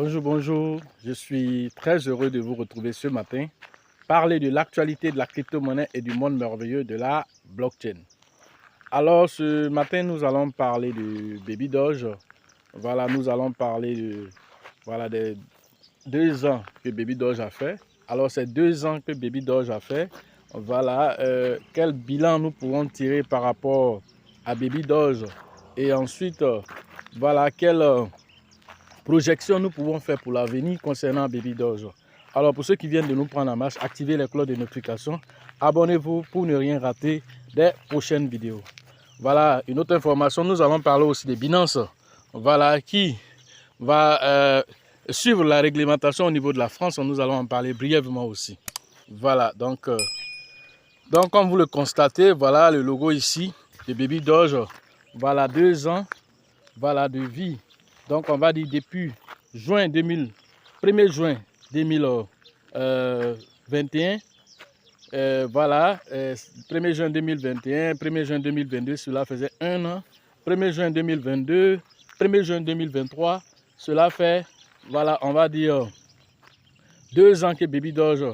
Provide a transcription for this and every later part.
Bonjour, bonjour. Je suis très heureux de vous retrouver ce matin. Parler de l'actualité de la crypto-monnaie et du monde merveilleux de la blockchain. Alors, ce matin, nous allons parler de Baby Doge. Voilà, nous allons parler des 2 ans que Baby Doge a fait. Alors, ces 2 ans que Baby Doge a fait, voilà, quel bilan nous pouvons tirer par rapport à Baby Doge. Et ensuite, voilà, quelle projection nous pouvons faire pour l'avenir concernant Baby Doge. Alors, pour ceux qui viennent de nous prendre en marche, activez les cloches de notification. Abonnez-vous pour ne rien rater des prochaines vidéos. Voilà, une autre information, nous allons parler aussi de Binance. Voilà, qui va suivre la réglementation au niveau de la France. Nous allons en parler brièvement aussi. Voilà, donc comme vous le constatez, voilà le logo ici de Baby Doge. Voilà, 2 ans voilà, de vie. Donc, on va dire depuis juin 1er juin 2021, voilà, 1er juin 2021, 1er juin 2022, cela faisait 1 an. 1er juin 2022, 1er juin 2023, cela fait, voilà, on va dire 2 ans que Baby Doge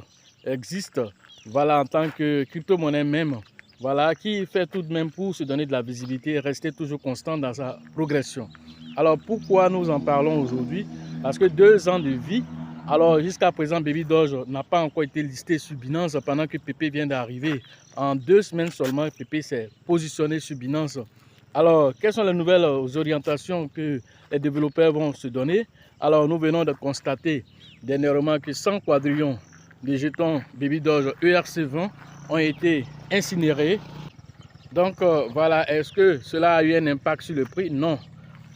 existe, voilà, en tant que crypto-monnaie même, voilà, qui fait tout de même pour se donner de la visibilité et rester toujours constant dans sa progression. Alors, pourquoi nous en parlons aujourd'hui? Parce que 2 ans de vie, alors jusqu'à présent, Baby Doge n'a pas encore été listé sur Binance pendant que Pépé vient d'arriver. En 2 semaines seulement, Pépé s'est positionné sur Binance. Alors, quelles sont les nouvelles orientations que les développeurs vont se donner? Alors, nous venons de constater dernièrement que 100 quadrillions de jetons Baby Doge ERC20 ont été incinérés. Donc, voilà, est-ce que cela a eu un impact sur le prix? Non,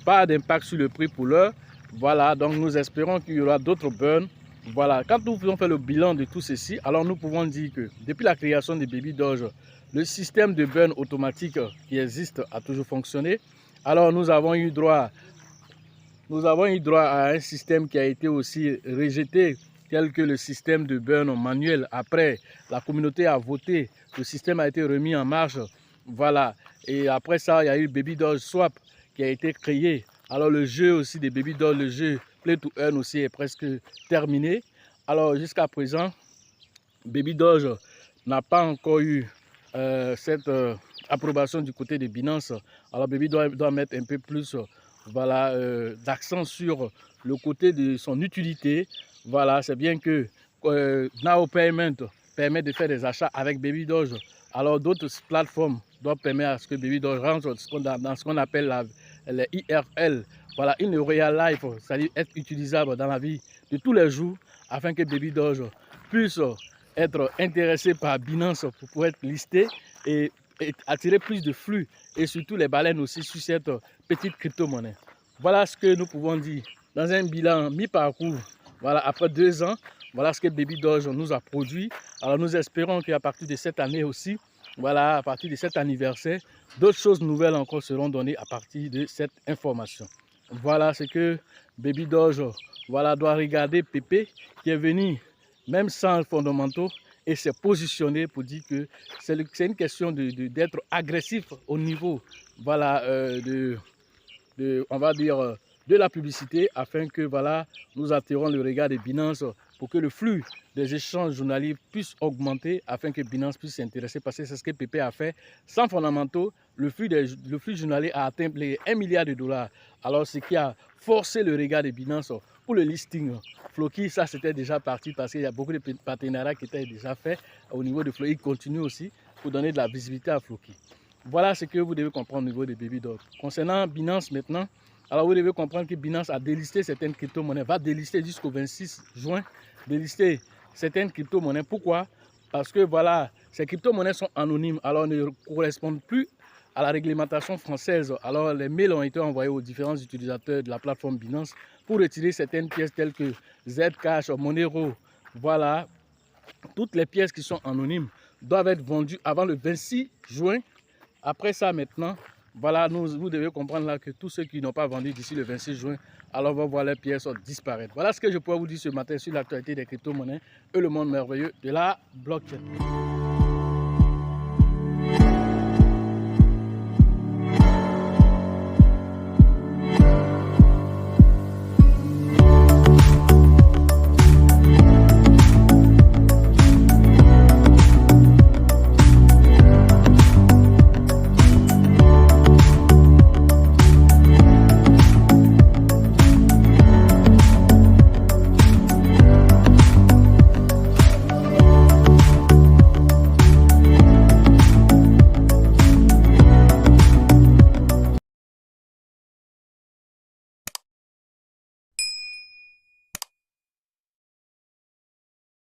pas d'impact sur le prix pour l'heure. Voilà, donc nous espérons qu'il y aura d'autres burns. Voilà, quand nous faisons faire le bilan de tout ceci, alors nous pouvons dire que depuis la création de Baby Doge, le système de burn automatique qui existe a toujours fonctionné. Alors nous avons eu droit à un système qui a été aussi rejeté, tel que le système de burn manuel. Après, la communauté a voté, le système a été remis en marche. Voilà, et après ça, il y a eu Baby Doge Swap qui a été créé. Alors le jeu aussi des Baby Doge, le jeu Play to Earn aussi est presque terminé. Alors jusqu'à présent, Baby Doge n'a pas encore eu cette approbation du côté de Binance. Alors Baby doit mettre un peu plus voilà, d'accent sur le côté de son utilité. Voilà, c'est bien que Now Payment permet de faire des achats avec Baby Doge. Alors d'autres plateformes doivent permettre à ce que Baby Doge rentre dans ce qu'on appelle les IRL. Voilà, in real life, c'est-à-dire être utilisable dans la vie de tous les jours afin que Baby Doge puisse être intéressé par Binance pour pouvoir être listé et attirer plus de flux et surtout les baleines aussi sur cette petite crypto-monnaie. Voilà ce que nous pouvons dire dans un bilan mi-parcours. Voilà, après 2 ans, voilà ce que Baby Doge nous a produit. Alors nous espérons qu'à partir de cette année aussi, voilà, à partir de cet anniversaire, d'autres choses nouvelles encore seront données à partir de cette information. Voilà ce que Baby Doge voilà, doit regarder Pépé qui est venu même sans fondamentaux et s'est positionné pour dire que c'est une question d'être agressif au niveau voilà, on va dire, de la publicité afin que voilà, nous attirons le regard de Binance pour que le flux des échanges journaliers puisse augmenter afin que Binance puisse s'intéresser parce que c'est ce que Pépé a fait. Sans fondamentaux, le flux journalier a atteint les 1 milliard de dollars. Alors ce qui a forcé le regard de Binance pour le listing. Floki, ça c'était déjà parti parce qu'il y a beaucoup de partenariats qui étaient déjà faits au niveau de Floki. Il continue aussi pour donner de la visibilité à Floki. Voilà ce que vous devez comprendre au niveau de Baby Doge. Concernant Binance maintenant, alors vous devez comprendre que Binance a délisté certaines crypto-monnaies, va délister jusqu'au 26 juin, délister certaines crypto-monnaies. Pourquoi? Parce que voilà, ces crypto-monnaies sont anonymes, alors ne correspondent plus à la réglementation française. Alors les mails ont été envoyés aux différents utilisateurs de la plateforme Binance pour retirer certaines pièces telles que Zcash, Monero. Voilà, toutes les pièces qui sont anonymes doivent être vendues avant le 26 juin. Après ça maintenant, voilà, vous devez comprendre là que tous ceux qui n'ont pas vendu d'ici le 26 juin, alors vont voir leurs pièces disparaître. Voilà ce que je pourrais vous dire ce matin sur l'actualité des crypto-monnaies et le monde merveilleux de la blockchain.